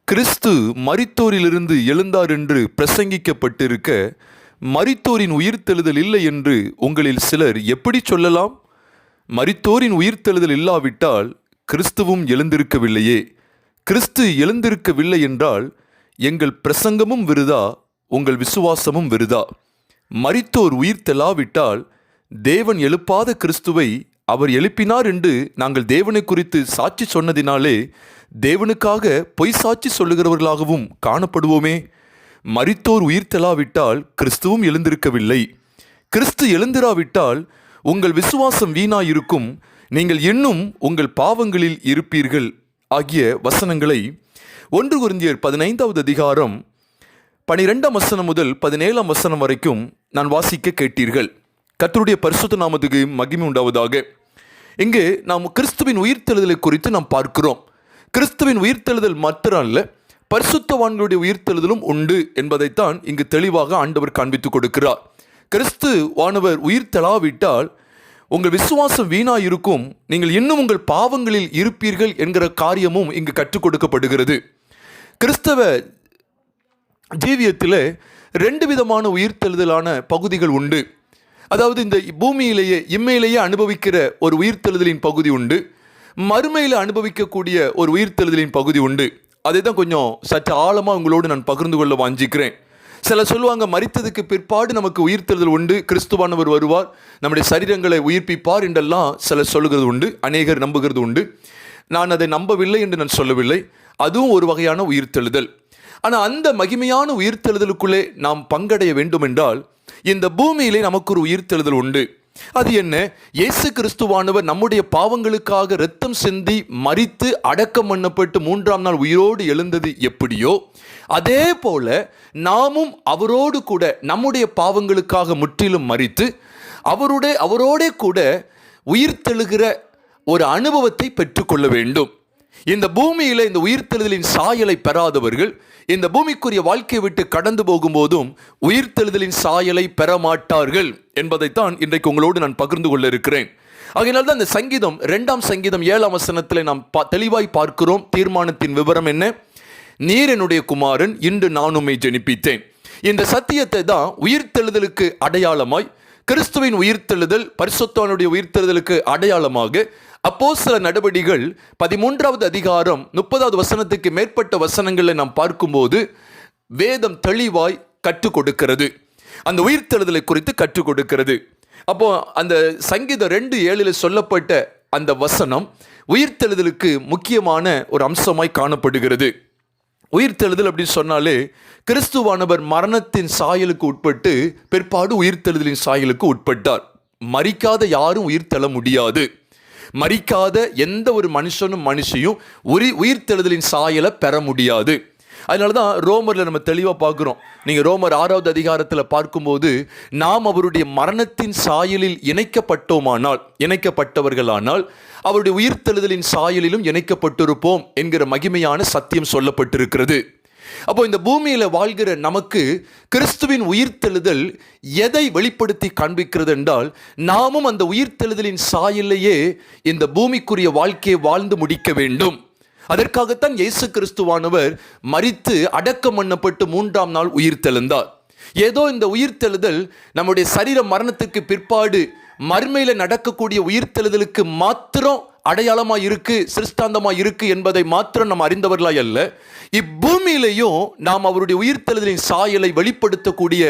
கிறிஸ்து மரித்தோரிலிருந்து எழுந்தார் என்று பிரசங்கிக்கப்பட்டிருக்க, மரித்தோரின் உயிர்த்தெழுதல் இல்லை என்று உங்களில் சிலர் எப்படி சொல்லலாம்? மரித்தோரின் உயிர்த்தெழுதல் இல்லாவிட்டால் கிறிஸ்துவும் எழுந்திருக்கவில்லையே. கிறிஸ்து எழுந்திருக்கவில்லை என்றால் எங்கள் பிரசங்கமும் விருதா, உங்கள் விசுவாசமும் விருதா. மரித்தோர் உயிர்த்தெழாவிட்டால் தேவன் எழுப்பாத கிறிஸ்துவை அவர் எழுப்பினார் என்று நாங்கள் தேவனை குறித்து சாட்சி சொன்னதினாலே தேவனுக்காக பொய் சாட்சி சொல்லுகிறவர்களாகவும் காணப்படுவோமே. மரித்தோர் உயிர்த்தெழாவிட்டால் கிறிஸ்துவும் எழுந்திருக்கவில்லை. கிறிஸ்து எழுந்திராவிட்டால் உங்கள் விசுவாசம் வீணாயிருக்கும், நீங்கள் இன்னும் உங்கள் பாவங்களில் இருப்பீர்கள் ஆகிய வசனங்களை 1 கொரிந்தியர் 15வது அதிகாரம் 12ஆம் வசனம் முதல் 17ஆம் வசனம் வரைக்கும் நான் வாசிக்க கேட்டீர்கள். கர்த்தருடைய பரிசுத்த நாமத்துக்கு மகிமை உண்டாவதாக. இங்கே நாம் கிறிஸ்துவின் உயிர்த்தெழுதலை குறித்து நாம் பார்க்கிறோம். கிறிஸ்துவின் உயிர்த்தெழுதல் மாத்திரம் அல்ல, பரிசுத்தவான்களுடைய உயிர்த்தெழுதலும் உண்டு என்பதைத்தான் இங்கு தெளிவாக ஆண்டவர் காண்பித்துக் கொடுக்கிறார். கிறிஸ்து வானவர் உயிர்த்தெழாவிட்டால் உங்கள் விசுவாசம் வீணாயிருக்கும், நீங்கள் இன்னும் உங்கள் பாவங்களில் இருப்பீர்கள் என்கிற காரியமும் இங்கு கற்றுக் கொடுக்கப்படுகிறது. கிறிஸ்தவ ஜீவியத்தில் 2 விதமான உயிர்த்தெழுதலான பகுதிகள் உண்டு. அதாவது இந்த பூமியிலேயே இம்மையிலேயே அனுபவிக்கிற ஒரு உயிர்த்தெழுதலின் பகுதி உண்டு, மறுமையில் அனுபவிக்கக்கூடிய ஒரு உயிர்த்தெழுதலின் பகுதி உண்டு. அதை தான் கொஞ்சம் சற்று ஆழமாக உங்களோடு நான் பகிர்ந்து கொள்ள வாஞ்சிக்கிறேன். சிலர் சொல்லுவாங்க, மரித்ததுக்கு பிற்பாடு நமக்கு உயிர்த்தெழுதல் உண்டு, கிறிஸ்துவானவர் வருவார், நம்முடைய சரீரங்களை உயிர்ப்பிப்பார் என்றெல்லாம் சிலர் சொல்லுகிறது உண்டு, அநேகர் நம்புகிறது உண்டு. நான் அதை நம்பவில்லை என்று நான் சொல்லவில்லை. அதுவும் ஒரு வகையான உயிர்த்தெழுதல். ஆனால் அந்த மகிமையான உயிர்த்தெழுதலுக்குள்ளே நாம் பங்கடைய வேண்டும் என்றால் இந்த பூமியிலே நமக்கு ஒரு உயிர்த்தெழுதல் உண்டு. அது என்ன? இயேசு கிறிஸ்துவானவர் நம்முடைய பாவங்களுக்காக இரத்தம் சிந்தி மரித்து அடக்கம் பண்ணப்பட்டு 3ஆம் நாள் உயிரோடு எழுந்தது எப்படியோ, அதே போல நாமும் அவரோடு கூட நம்முடைய பாவங்களுக்காக முற்றிலும் மரித்து அவரோட கூட உயிர்த்தெழுகிற ஒரு அனுபவத்தை பெற்றுக்கொள்ள வேண்டும். இந்த பூமியில இந்த உயிர்த்தெழுதலின் சாயலை பெறாதவர்கள் இந்த பூமிக்குரிய வாழ்க்கையை விட்டு கடந்து போகும்போதும் உயிர்த்தெழுதலின் சாயலை பெற மாட்டார்கள் என்பதைத்தான் இன்றைக்கு உங்களோடு நான் பகிர்ந்து கொள்ள இருக்கிறேன். ஆகையினால் தான் இந்த சங்கீதம் 2ஆம் சங்கீதம் 7ஆம் வசனத்தில் நாம் தெளிவாய் பார்க்கிறோம். தீர்மானத்தின் விவரம் என்ன? நீர் என்னுடைய குமாரன், இன்று நான் உம்மை ஜெனிப்பித்தேன். இந்த சத்தியத்தை தான் உயிர்த்தெழுதலுக்கு அடையாளமாய், கிறிஸ்துவின் உயிர்த்தெழுதல் பரிசுத்தவானுடைய உயிர்த்தெழுதலுக்கு அடையாளமாக அப்போஸ்தல நடவடிக்கைகள் 13வது அதிகாரம் 30வது வசனத்துக்கு மேற்பட்ட வசனங்களை நாம் பார்க்கும்போது வேதம் தெளிவாய் கற்றுக் கொடுக்கிறது. அந்த உயிர்த்தெழுதலை குறித்து கற்றுக் கொடுக்கிறது. அப்போ அந்த சங்கீதம் 2:7 சொல்லப்பட்ட அந்த வசனம் உயிர்த்தெழுதலுக்கு முக்கியமான ஒரு அம்சமாய் காணப்படுகிறது. உயிர்த்தெழுதல் அப்படின்னு சொன்னாலே கிறிஸ்துவானவர் மரணத்தின் சாயலுக்கு உட்பட்டு பிற்பாடு உயிர்த்தெழுதலின் சாயலுக்கு உட்பட்டார். மரிக்காத யாரும் உயிர்த்தெழ முடியாது. மரிக்காத எந்த ஒரு மனுஷையும் உயிர்த்தெழுதலின் சாயலை பெற முடியாது. அதனால தான் ரோமரில் நம்ம தெளிவாக பார்க்குறோம். நீங்கள் ரோமர் 6வது அதிகாரத்தில் பார்க்கும்போது நாம் அவருடைய மரணத்தின் சாயலில் இணைக்கப்பட்டவர்களானால் அவருடைய உயிர்த்தெழுதலின் சாயலிலும் இணைக்கப்பட்டிருப்போம் என்கிற மகிமையான சத்தியம் சொல்லப்பட்டிருக்கிறது. அப்போ இந்த பூமியில் வாழ்கிற நமக்கு கிறிஸ்துவின் உயிர்த்தெழுதல் எதை வெளிப்படுத்தி காண்பிக்கிறது என்றால், நாமும் அந்த உயிர்த்தெழுதலின் சாயலையே இந்த பூமிக்குரிய வாழ்க்கையை வாழ்ந்து முடிக்க வேண்டும். அதற்காகத்தான் இயேசு கிறிஸ்துவானவர் மரித்து அடக்கம் பண்ணப்பட்டு 3ஆம் நாள் உயிர்த்தெழுந்தார். ஏதோ இந்த உயிர்த்தெழுதல் நம்முடைய சரீர மரணத்திற்கு பிற்பாடு மறுமையில் நடக்கக்கூடிய உயிர்த்தெழுதலுக்கு மாத்திரம் அடையாளமாக இருக்கு, சிருஷ்டாந்தமாக இருக்கு என்பதை மாத்திரம் நாம் அறிந்தவர்களாய் அல்ல, இப்பூமியிலையும் நாம் அவருடைய உயிர்த்தெழுதலின் சாயலை வெளிப்படுத்தக்கூடிய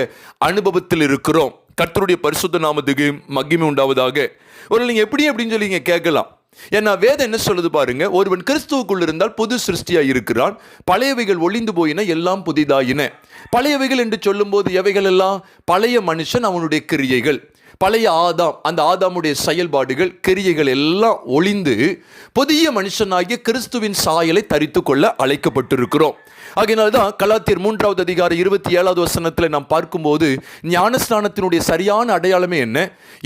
அனுபவத்தில் இருக்கிறோம். கர்த்தருடைய பரிசுத்த நாமத்துக்கு மகிமை உண்டாவதாக. ஒரு நீங்கள் எப்படி அப்படின்னு சொல்லி கேட்கலாம். ஏன்னா வேதம் என்ன சொல்லுது பாருங்க, ஒருவன் கிறிஸ்துவுக்குள் இருந்தால் புது சிருஷ்டியாய் இருக்கிறான், பழையவைகள் ஒளிந்து போயின, எல்லாம் புதிதாயின. பழையவைகள் என்று சொல்லும் போது எவைகள் எல்லாம்? பழைய மனுஷன், அவனுடைய கிரியைகள், பழைய ஆதாம், அந்த ஆதாமுடைய செயல்பாடுகள், கிரியைகள் எல்லாம் ஒளிந்து புதிய மனுஷனாகிய கிறிஸ்துவின் சாயலை தரித்து கொள்ள அழைக்கப்பட்டிருக்கிறோம். ஆகையினால்தான் கலாத்தியர் 3வது அதிகாரம் 27வது வசனத்தில் நாம் பார்க்கும்போது ஞானஸ்நானத்தினுடைய சரியான அடையாளமே என்ன?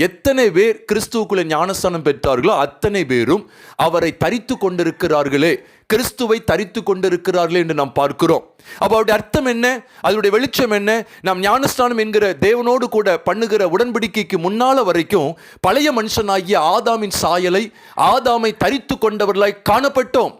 எத்தனை பேர் கிறிஸ்துவுக்குள்ளே ஞானஸ்நானம் பெற்றார்களோ அத்தனை பேரும் அவரை தரித்து கொண்டிருக்கிறார்களே, கிறிஸ்துவை தரித்து கொண்டிருக்கிறார்களே என்று நாம் பார்க்கிறோம். அப்போ அவருடைய அர்த்தம் என்ன? அதனுடைய வெளிச்சம் என்ன? நாம் ஞானஸ்நானம் என்கிற தேவனோடு கூட பண்ணுகிற உடன்படிக்கைக்கு முன்னால வரைக்கும் பழைய மனுஷனாகிய ஆதாமின் சாயலை, ஆதாமை தரித்து கொண்டவர்களாய் காணப்பட்டோம்.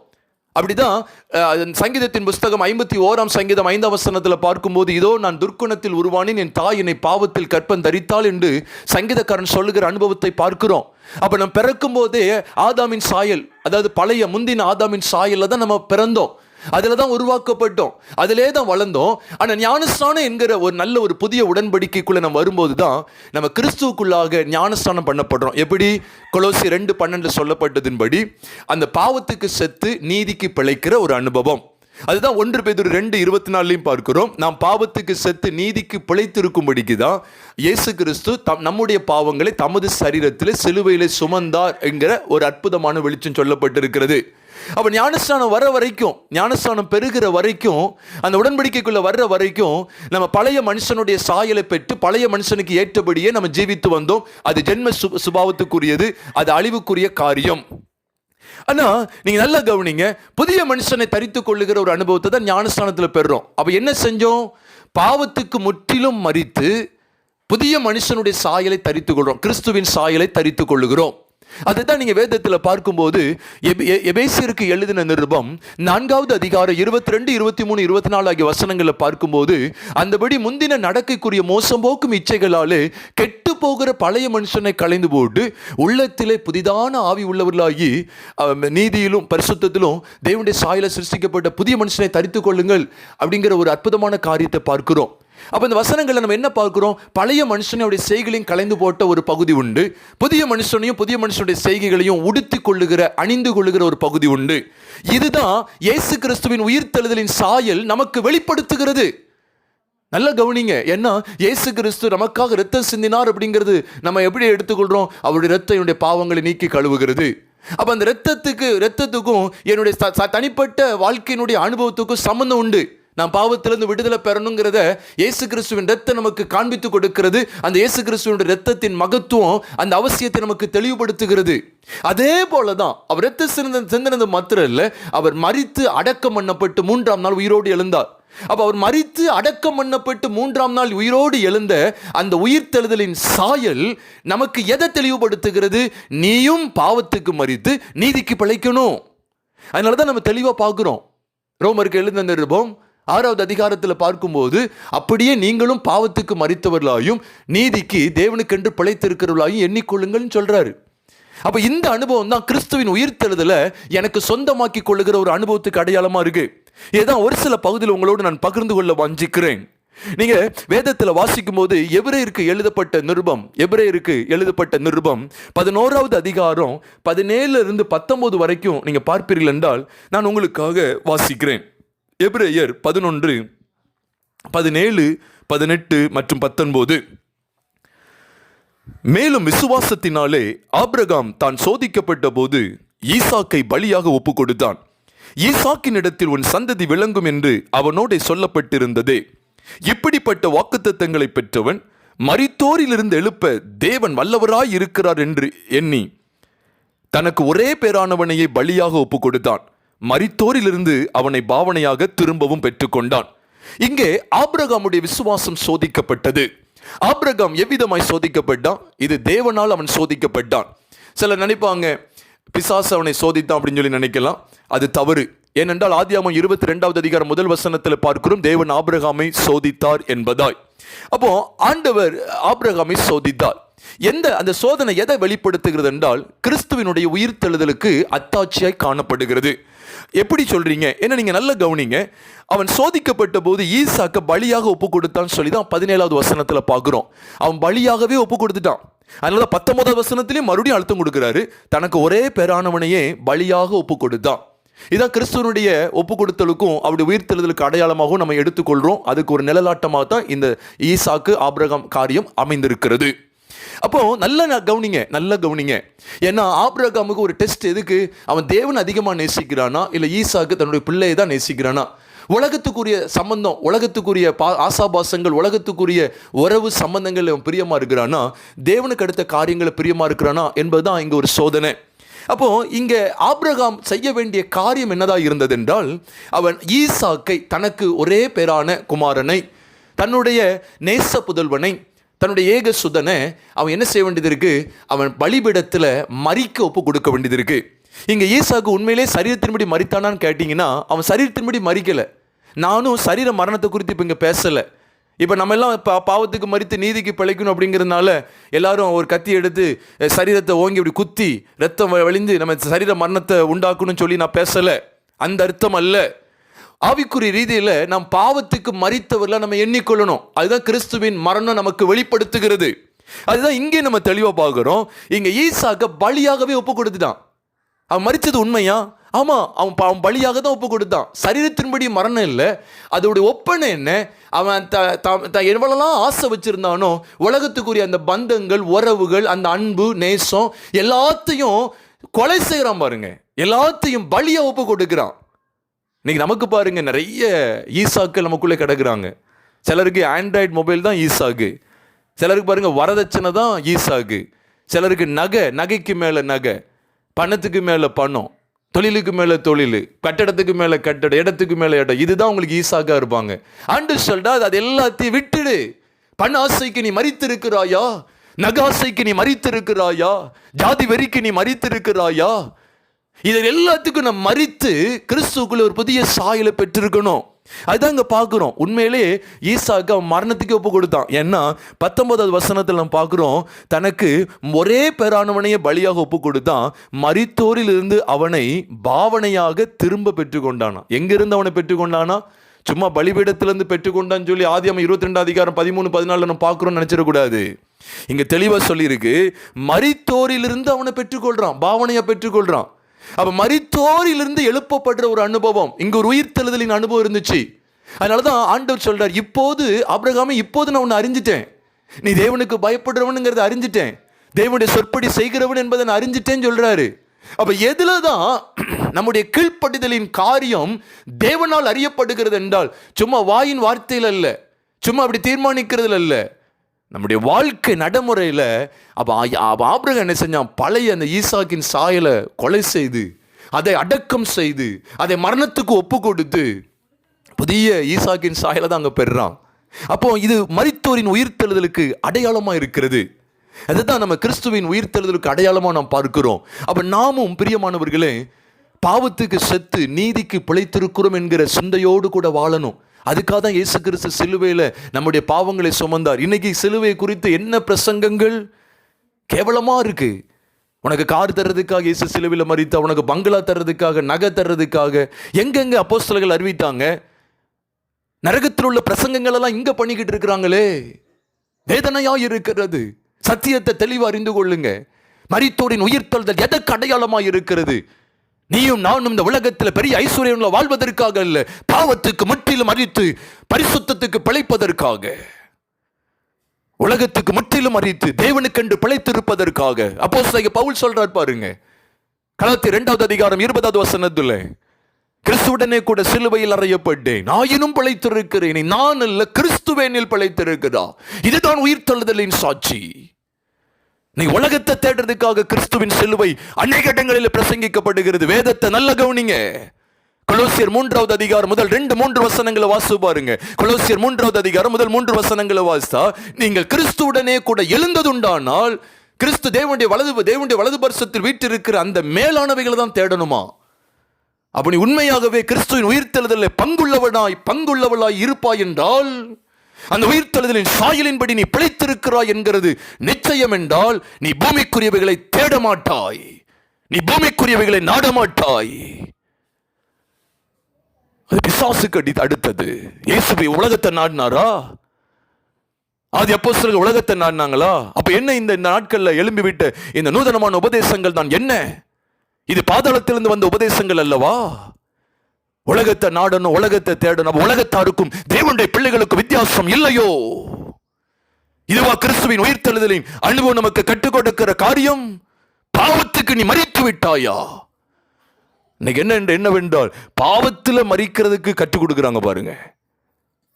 அப்படிதான் சங்கீதத்தின் புஸ்தகம் 51 சங்கீதம் 5 வசனத்துல பார்க்கும்போது, இதோ நான் துர்க்குணத்தில் உருவானேன், என் தாய் என்னை பாவத்தில் கற்பம் தரித்தாள் என்று சங்கீதக்காரன் சொல்லுகிற அனுபவத்தை பார்க்கிறோம். அப்ப நம்ம பிறக்கும் போதே ஆதாமின் சாயல், அதாவது பழைய முந்தின ஆதாமின் சாயல்ல தான் நம்ம பிறந்தோம், அதுல தான் உருவாக்கப்பட்டோம், அதிலே தான் வளர்ந்தோம். ஆனா ஞானஸ்நானம் என்கிற ஒரு நல்ல ஒரு புதிய உடன்படிக்கைக்குள்ள நம்ம வரும்போது தான் நம்ம கிறிஸ்துவுக்குள்ளாக ஞானஸ்நானம் பண்ணப்படுறோம். எப்படி? கொலோசியர் 2:12 சொல்லப்பட்டதின்படி அந்த பாவத்துக்கு செத்து நீதிக்கு பிழைக்கிற ஒரு அனுபவம். அதுதான் 1 பேதுரு 2:24 பார்க்கிறோம். நாம் பாவத்துக்கு செத்து நீதிக்கு பிழைத்திருக்கும்படிக்கு தான் இயேசு கிறிஸ்து நம்முடைய பாவங்களை தமது சரீரத்திலே சிலுவையிலே சுமந்தார் என்கிற ஒரு அற்புதமான வெளிச்சம் சொல்லப்பட்டிருக்கிறது. அப்ப ஞானஸ்நானம் வர வரைக்கும், ஞானஸ்நானம் பெறுகிற வரைக்கும், அந்த உடன்படிக்கைக்குள்ள வர்ற வரைக்கும் நம்ம பழைய மனுஷனுடைய சாயலை பெற்று பழைய மனுஷனுக்கு ஏற்றபடியே நம்ம ஜீவித்து வந்தோம். அது ஜென்ம சுபாவத்துக்குரியது, அது அழிவுக்குரிய காரியம். ஆனா நீங்க நல்லா கவனிங்க, புதிய மனுஷனை தரித்து கொள்ளுகிற ஒரு அனுபவத்தை தான் ஞானஸ்நானத்துல பெறுறோம். அப்ப என்ன செஞ்சோம்? பாவத்துக்கு முற்றிலும் மரித்து புதிய மனுஷனுடைய சாயலை தரித்து கொள்றோம், கிறிஸ்துவின் சாயலை தரித்து கொள்ளுகிறோம். அதுதான் நீங்க வேதத்துல பார்க்கும்போது எபேசியருக்கு எழுதின நிருபம் 4வது அதிகாரம் 22, 23, 24 ஆகிய வசனங்களை பார்க்கும்போது, அந்தபடி முந்தின நடக்கைக்குரிய மோசம் போக்கும் இச்சைகளாலே கெட்டு போகிற பழைய மனுஷனை களைந்து போட்டு உள்ளத்திலே புதிதான ஆவி உள்ளவர்களாகி நீதியிலும் பரிசுத்தத்திலும் தேவனுடைய சாயல சிருஷ்டிக்கப்பட்ட புதிய மனுஷனை தரித்து கொள்ளுங்கள் அப்படிங்கிற ஒரு அற்புதமான காரியத்தை பார்க்கிறோம். அப்ப இந்த வசனங்களை நம்ம என்ன பார்க்கிறோம்? பழைய மனுஷனுடைய செய்கைகளையும் கலைந்து போட்ட ஒரு பகுதி உண்டு, புதிய மனுஷனையும் புதிய மனுஷனுடைய செய்கைகளையும் உடுத்தி கொள்ளுகிற அணிந்து கொள்ளுகிற ஒரு பகுதி உண்டு. இதுதான் இயேசு கிறிஸ்துவின் உயிர்த்தெழுதலின் சாயல் நமக்கு வெளிப்படுத்துகிறது. நல்லா கவனிங்க. ஏன்னா இயேசு கிறிஸ்து நமக்காக இரத்தம் சிந்தினார் அப்படிங்கிறது நம்ம எப்படி எடுத்துக்கொள்றோம்? அவருடைய இரத்தம் என்னுடைய பாவங்களை நீக்கி கழுவுகிறது. அப்ப அந்த இரத்தத்துக்கும் என்னுடைய தனிப்பட்ட வாழ்க்கையினுடைய அனுபவத்துக்கும் சம்பந்தம் உண்டு. நாம் பாவத்திலிருந்து விடுதலை பெறணுங்கிறத இயேசு கிறிஸ்துவின் இரத்தம் நமக்கு காண்பித்து கொடுக்கிறது. அந்த இயேசு கிறிஸ்துவின் இரத்தத்தின் மகத்துவம் அந்த அவசியத்தை நமக்கு தெளிவுபடுத்துகிறது. அதே போலதான் அவர் இரத்த சிந்தினது மாத்திரம் இல்லை, அவர் மரித்து அடக்கம் பண்ணப்பட்டு 3ஆம் நாள் உயிரோடு எழுந்தார். அப்ப அவர் மரித்து அடக்கம் பண்ணப்பட்டு 3ஆம் நாள் உயிரோடு எழுந்த அந்த உயிர்த்தெழுதலின் சாயல் நமக்கு எதை தெளிவுபடுத்துகிறது? நீயும் பாவத்துக்கு மரித்து நீதிக்கு பிழைக்கணும். அதனாலதான் நம்ம தெளிவா பார்க்கிறோம். ரோமருக்கு எழுதின நிருபம் 6வது அதிகாரத்தில் பார்க்கும்போது, அப்படியே நீங்களும் பாவத்துக்கு மரித்தவர்களாயும் நீதிக்கு தேவனுக்கென்று பிழைத்திருக்கிறவர்களாயும் எண்ணிக்கொள்ளுங்கள் சொல்றாரு. அப்ப இந்த அனுபவம் தான் கிறிஸ்துவின் உயிர்த்தெழுதலை எனக்கு சொந்தமாக்கி கொள்ளுகிற ஒரு அனுபவத்துக்கு அடையாளமா இருக்கு. இதுதான் ஒரு சில பகுதியில் உங்களோடு நான் பகிர்ந்து கொள்ள வாஞ்சிக்கிறேன். நீங்க வேதத்தில் வாசிக்கும் போது எபிரேயருக்கு எழுதப்பட்ட நிருபம் 11வது அதிகாரம் 17 - 19 வரைக்கும் நீங்க பார்ப்பீர்கள் என்றால் நான் உங்களுக்காக வாசிக்கிறேன். எபிரேயர் 11, 17, 18 மற்றும் 19. மேலும் விசுவாசத்தினாலே ஆபிரகாம் தான் சோதிக்கப்பட்ட போது ஈசாக்கை பலியாக ஒப்பு கொடுத்தான். ஈசாக்கின் இடத்தில் உன் சந்ததி விளங்கும் என்று அவனோட சொல்லப்பட்டிருந்ததே. இப்படிப்பட்ட வாக்குத்தத்தங்களை பெற்றவன் மரித்தோரிலிருந்து எழுப்ப தேவன் வல்லவராய் இருக்கிறார் என்று எண்ணி தனக்கு ஒரே பேரானவனையே பலியாக ஒப்பு கொடுத்தான். மரித்தோரிலிருந்து அவனை பாவனையாக திரும்பவும் பெற்றுக்கொண்டான். இங்கே ஆபிரகாமுடைய விசுவாசம் சோதிக்கப்பட்டது. ஆபிரகாம் எவ்விதமாய் சோதிக்கப்பட்டான்? இது தேவனால் அவன் சோதிக்கப்பட்டான். சிலர் நினைப்பாங்க பிசாசு அவனை சோதித்தான் அப்படின்னு சொல்லி நினைக்கலாம். அது தவறு. ஏனென்றால் ஆதியாகமம் 22வது அதிகாரம் 1 வசனத்தில் பார்க்கிறோம், தேவன் ஆபிரகாமை சோதித்தார் என்பதாய். அப்போ ஆண்டவர் ஆபிரகாமை சோதித்தார். அந்த சோதனை எதை வெளிப்படுத்துகிறது என்றால் கிறிஸ்துவினுடைய உயிர்த்தெழுதலுக்கு அத்தாட்சியாய் காணப்படுகிறது. எப்படி சொல்றீங்க? ஏன்னா நீங்க நல்ல கவனிங்க. அவன் சோதிக்கப்பட்ட போது ஈசாக்க பலியாக ஒப்பு கொடுத்தான்னு சொல்லி தான் 17வது வசனத்துல பார்க்கிறோம். அவன் பலியாகவே ஒப்பு கொடுத்துட்டான். அதனால 19வது வசனத்திலையும் மறுபடியும் அழுத்தம் கொடுக்கிறாரு, தனக்கு ஒரே பேரானவனையே பலியாக ஒப்பு கொடுத்தான். இதான் கிறிஸ்துவனுடைய ஒப்பு கொடுத்தலுக்கும் அவருடைய உயிர்த்தெழுதலுக்கு அடையாளமாகவும் நம்ம எடுத்துக்கொள்றோம். அதுக்கு ஒரு நிழலாட்டமாக தான் இந்த ஈசாக்கு ஆபிரகாம் காரியம் அமைந்திருக்கிறது. அப்போ நல்ல கவனிங்க. ஏன்னா ஆபிரகாமுக்கு ஒரு டெஸ்ட் எதுக்கு? அவன் தேவன் அதிகமாக நேசிக்கிறானா இல்லை ஈசாக்கு தன்னுடைய பிள்ளையை தான் நேசிக்கிறானா? உலகத்துக்குரிய சம்பந்தம், உலகத்துக்குரிய ஆசாபாசங்கள், உலகத்துக்குரிய உறவு சம்பந்தங்கள் அவன் பிரியமா இருக்கிறானா, தேவனுக்கு அடுத்த காரியங்களை பிரியமா இருக்கிறானா என்பதுதான் இங்க ஒரு சோதனை. அப்போ இங்க ஆபிரகாம் செய்ய வேண்டிய காரியம் என்னதா இருந்தது என்றால், அவன் ஈசாக்கை, தனக்கு ஒரே பேரான குமாரனை, தன்னுடைய நேச புதல்வனை, தன்னுடைய ஏக சுதனை அவன் என்ன செய்ய வேண்டியது இருக்கு? அவன் பலிபீடத்தில் மரிக்க ஒப்பு கொடுக்க வேண்டியது இருக்கு. இங்க ஈசாக்கு உண்மையிலே சரீரத்தின்படி மரித்தானான்னு கேட்டீங்கன்னா, அவன் சரீரத்தின்படி மரிக்கல. நானும் சரீர மரணத்தை குறித்து இப்போ இங்கே பேசலை. இப்போ நம்ம எல்லாம் பாவத்துக்கு மரித்து நீதிக்கு பிழைக்கணும் அப்படிங்கிறதுனால எல்லாரும் ஒரு கத்தி எடுத்து சரீரத்தை ஓங்கி இப்படி குத்தி ரத்தம் வழிந்து நம்ம சரீர மரணத்தை உண்டாக்கணும்னு சொல்லி நான் பேசலை. அந்த அர்த்தம் அல்ல. ஆவிக்குரிய ரீதியில் நாம் பாவத்துக்கு மரித்தவர்களாக நம்ம எண்ணிக்கொள்ளணும். அதுதான் கிறிஸ்துவின் மரணம் நமக்கு வெளிப்படுத்துகிறது. அதுதான் இங்கே நம்ம தெளிவாக பார்க்குறோம். இங்கே ஈசாக்க பலியாகவே ஒப்பு கொடுத்துட்டான். அவன் மரித்தது உண்மையா? ஆமாம், அவன் பலியாக தான் ஒப்பு கொடுத்தான். சரீரத்தின்படி மரணம் இல்லை. அதோடைய ஒப்பனை என்ன? அவன் எவ்வளோலாம் ஆசை வச்சுருந்தானோ உலகத்துக்குரிய அந்த பந்தங்கள், உறவுகள், அந்த அன்பு, நேசம் எல்லாத்தையும் கொலை செய்கிறான் பாருங்க. எல்லாத்தையும் பலியாக ஒப்பு கொடுக்குறான். இன்னைக்கு நமக்கு பாருங்க, நிறைய ஈசாக்கள் நமக்குள்ளே கிடக்குறாங்க. சிலருக்கு ஆண்ட்ராய்டு மொபைல் தான் ஈசாக்கு, சிலருக்கு பாருங்க வரதட்சணை தான் ஈசாக்கு, சிலருக்கு நகைக்கு மேலே நகை, பணத்துக்கு மேலே பணம், தொழிலுக்கு மேலே தொழில், கட்டடத்துக்கு மேலே கட்டடம், இடத்துக்கு மேலே இடம். இதுதான் உங்களுக்கு ஈசாக்கா இருப்பாங்க. ஆண்டு சொல்றா, அது எல்லாத்தையும் விட்டுடு. பண ஆசைக்கு நீ மரித்திருக்கிறாயா? நகாசைக்கு நீ மரித்திருக்கிறாயா? ஜாதி வெறிக்கு நீ மரித்திருக்கிறாயா? இதை எல்லாத்துக்கும் நம்ம மரித்து கிறிஸ்துக்குள்ள ஒரு புதிய சாயலை பெற்றிருக்கணும். அதுதான் இங்கே பார்க்குறோம். உண்மையிலே ஈசாக்கு அவன் மரணத்துக்கு ஒப்பு கொடுத்தான். ஏன்னா 19வது வசனத்தில் நம்ம பார்க்குறோம், தனக்கு ஒரே பேரானவனையே பலியாக ஒப்பு கொடுத்தான். மரித்தோரிலிருந்து அவனை பாவனையாக திரும்ப பெற்றுக்கொண்டானா. எங்கிருந்து அவனை பெற்றுக்கொண்டானா? சும்மா பலிபீடத்திலிருந்து பெற்றுக்கொண்டான்னு சொல்லி ஆதியாகமம் 22 அதிகாரம் 13-14 நம்ம பார்க்குறோம்னு நினச்சிடக்கூடாது. இங்கே தெளிவாக சொல்லியிருக்கு, மரித்தோரிலிருந்து அவனை பெற்றுக்கொள்கிறான், பாவனையாக பெற்றுக்கொள்கிறான். அப்ப மரித்தோரிலிருந்து எழுப்பப்படுற ஒரு அனுபவம், இங்க ஒரு உயிர்த்தெழுதலின் அனுபவம் இருந்துச்சு. அதனாலதான் ஆண்டவர் சொல்றார், இப்போது ஆபிரகாமே, இப்போது நான் உன்னை அறிஞ்சிட்டேன். நீ தேவனுக்கு பயப்படுறவனுங்கிறத அறிஞ்சிட்டேன், தேவனுடைய சொற்படி செய்கிறவன் என்பதை நான் அறிஞ்சிட்டேன்னு சொல்றாரு. அப்ப எதுலதான் நம்முடைய கீழ்ப்படிதலின் காரியம் தேவனால் அறியப்படுகிறது என்றால், சும்மா வாயின் வார்த்தையில் அல்ல, சும்மா அப்படி தீர்மானிக்கிறதுல அல்ல, நம்முடைய வாழ்க்கை நடைமுறையில். அப்போ ஆபிரகாம் என்ன செஞ்சான்? பழைய அந்த ஈசாக்கின் சாயலை கொலை செய்து, அதை அடக்கம் செய்து, அதை மரணத்துக்கு ஒப்பு கொடுத்து புதிய ஈசாக்கின் சாயலை தான் அங்கே பெறுறான். அப்போ இது மரித்தோரின் உயிர்த்தெழுதலுக்கு அடையாளமாக இருக்கிறது. அதுதான் நம்ம கிறிஸ்துவின் உயிர்த்தெழுதலுக்கு அடையாளமாக நாம் பார்க்கிறோம். அப்போ நாமும் பிரியமானவர்களே, பாவத்துக்கு செத்து நீதிக்கு பிழைத்திருக்கிறோம் என்கிற சிந்தையோடு கூட வாழணும். அதுக்காக தான் இயேசு கிறிஸ்து சிலுவையில் நம்முடைய பாவங்களை சுமந்தார். இன்னைக்கு சிலுவை குறித்து என்ன பிரசங்கங்கள் கேவலமாக இருக்கு. உனக்கு கார் தர்றதுக்காக இயேசு சிலுவையில் மரித்தா, உனக்கு பங்களா தர்றதுக்காக, நகை தர்றதுக்காக எங்கெங்க அப்போஸ்தலர்கள் அறிவித்தாங்க. நரகத்தில் உள்ள பிரசங்கங்கள் எல்லாம் இங்க பண்ணிக்கிட்டு இருக்கிறாங்களே, வேதனையா இருக்கிறது. சத்தியத்தை தெளிவாக அறிந்து கொள்ளுங்க. மரித்தோரின் உயிர்த்தெழுதல் எதற்கு அடையாளமாக இருக்கிறது? நீயும் நானும் இந்த உலகத்தில் பெரிய ஐஸ்வர்யம் வாழ்வதற்காக அல்ல, பாவத்துக்கு முற்றிலும் மரித்து பரிசுத்தத்துக்கு பிழைப்பதற்காக, உலகத்துக்கு முற்றிலும் மரித்து தேவனுக்கென்று பிழைத்திருப்பதற்காக. அப்போஸ்தலன் பவுல் சொல்றார் பாருங்க, கலாத்தியர் 2வது அதிகாரம் 20வது வசனத்துல, கிறிஸ்துவுடனே கூட சிலுவையில் அறையப்பட்டேன், ஆயினும் பிழைத்திருக்கிறேன், நான் அல்ல கிறிஸ்துவே என்னில் பிழைத்திருக்கிறார். இதுதான் உயிர்த்தெழுதலின் சாட்சி. நீ உலகத்தை தேடுறதுக்காக கிறிஸ்துவின் சிலுவை அநேக இடங்களில் பிரசங்கிக்கப்படுகிறது. வேதத்தை நல்ல கவனிங்க. கொலோசியர் 3வது அதிகாரம் முதல் 2-3 வசனங்களை வாசித்து பாருங்க. கொலோசியர் 3வது அதிகாரம் முதல் 3 வசனங்களை வாசித்தா, நீங்கள் கிறிஸ்துவுடனே கூட எழுந்ததுண்டானால் கிறிஸ்து தேவனுடைய வலது பரிசத்தில் வீற்றிருக்கிற அந்த மேலானவைகளை தான் தேடணுமா? அப்படி உண்மையாகவே கிறிஸ்துவின் உயிர்த்தெழுதலில் பங்குள்ளவளாய் இருப்பாய் என்றால், அந்த உயிர்த்தெழுதலின் சாயலின்படி நீ பிழைத்திருக்கிறாய் என்கிறது நிச்சயம் என்றால், நீ பூமிக்குரியவைகளை தேட மாட்டாய், நீ பூமிக்குரியவைகளை நாட மாட்டாய். அது பிசாசுக்கு அடுத்தது. இயேசுவை உலகத்தை நாடினாரா? அது அப்போஸ்தலர்கள் உலகத்தை நாடினாங்களா? அப்ப என்ன இந்த நாட்கள்ல எழும்பி விட்ட இந்த நூதனமான உபதேசங்கள் தான் என்ன? இது பாதாளத்திலிருந்து வந்த உபதேசங்கள் அல்லவா? உலகத்தை நாடணும், உலகத்தை தேடணும். உலகத்தாருக்கும் தேவனுடைய பிள்ளைகளுக்கும் வித்தியாசம் இல்லையோ? இதுவா கிறிஸ்துவின் உயிர்த்தெழுதலின் அனுபவம் நமக்கு கற்றுக் கொடுக்கிற காரியம்? பாவத்துக்கு நீ மரித்து விட்டாயா? இன்னைக்கு என்னவென்றால், பாவத்தில் மரிக்கிறதுக்கு கற்றுக் கொடுக்குறாங்க பாருங்க.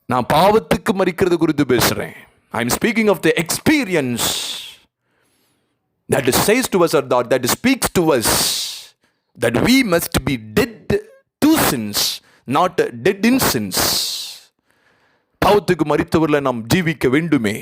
நான் பாவத்துக்கு மரிக்கிறது குறித்து பேசுறேன். I am speaking of the experience that says to us, or that speaks to us, that we must be dead to sins, not dead in sins. பாவத்துக்கு மரித்தவர்களை நாம் ஜீவிக்க வேண்டுமே.